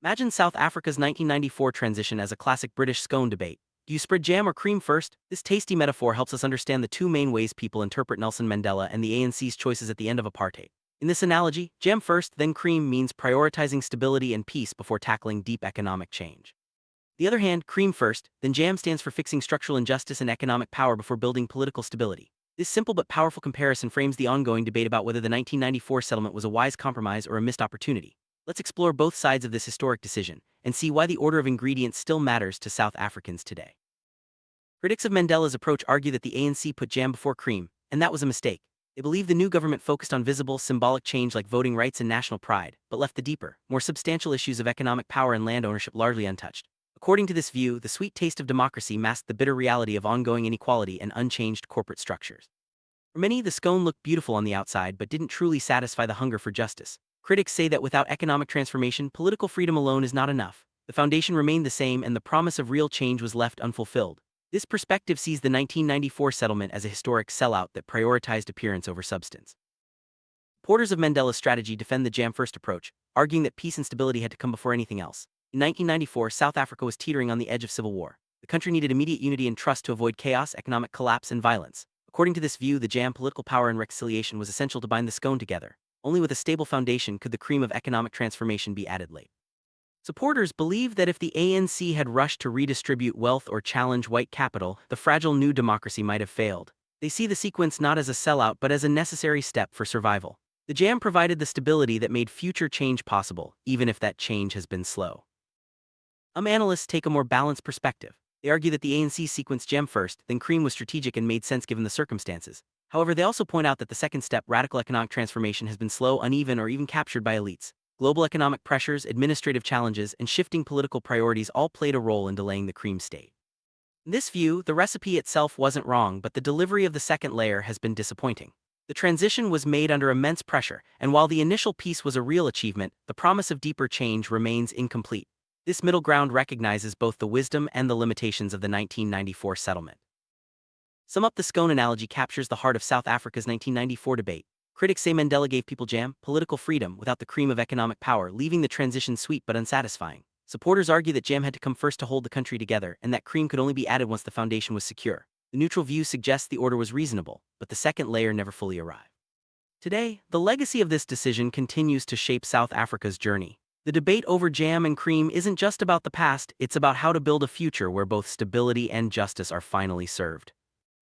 Imagine South Africa's 1994 transition as a classic British scone debate. Do you spread jam or cream first? This tasty metaphor helps us understand the two main ways people interpret Nelson Mandela and the ANC's choices at the end of apartheid. In this analogy, jam first, then cream means prioritizing stability and peace before tackling deep economic change. The other hand, cream first, then jam stands for fixing structural injustice and economic power before building political stability. This simple but powerful comparison frames the ongoing debate about whether the 1994 settlement was a wise compromise or a missed opportunity. Let's explore both sides of this historic decision and see why the order of ingredients still matters to South Africans today. Critics of Mandela's approach argue that the ANC put jam before cream, and that was a mistake. They believe the new government focused on visible, symbolic change like voting rights and national pride, but left the deeper, more substantial issues of economic power and land ownership largely untouched. According to this view, the sweet taste of democracy masked the bitter reality of ongoing inequality and unchanged corporate structures. For many, the scone looked beautiful on the outside but didn't truly satisfy the hunger for justice. Critics say that without economic transformation, political freedom alone is not enough. The foundation remained the same and the promise of real change was left unfulfilled. This perspective sees the 1994 settlement as a historic sellout that prioritized appearance over substance. Supporters of Mandela's strategy defend the jam-first approach, arguing that peace and stability had to come before anything else. In 1994, South Africa was teetering on the edge of civil war. The country needed immediate unity and trust to avoid chaos, economic collapse, and violence. According to this view, the jam political power and reconciliation was essential to bind the scone together. Only with a stable foundation could the cream of economic transformation be added late. Supporters believe that if the ANC had rushed to redistribute wealth or challenge white capital, the fragile new democracy might have failed. They see the sequence not as a sellout but as a necessary step for survival. The jam provided the stability that made future change possible, even if that change has been slow. Analysts take a more balanced perspective. They argue that the ANC sequenced jam first, then cream was strategic and made sense given the circumstances. However, they also point out that the second step, radical economic transformation, has been slow, uneven, or even captured by elites. Global economic pressures, administrative challenges, and shifting political priorities all played a role in delaying the cream state. In this view, the recipe itself wasn't wrong, but the delivery of the second layer has been disappointing. The transition was made under immense pressure, and while the initial peace was a real achievement, the promise of deeper change remains incomplete. This middle ground recognizes both the wisdom and the limitations of the 1994 settlement. Sum up: the scone analogy captures the heart of South Africa's 1994 debate. Critics say Mandela gave people jam, political freedom, without the cream of economic power, leaving the transition sweet but unsatisfying. Supporters argue that jam had to come first to hold the country together, and that cream could only be added once the foundation was secure. The neutral view suggests the order was reasonable, but the second layer never fully arrived. Today, the legacy of this decision continues to shape South Africa's journey. The debate over jam and cream isn't just about the past, it's about how to build a future where both stability and justice are finally served.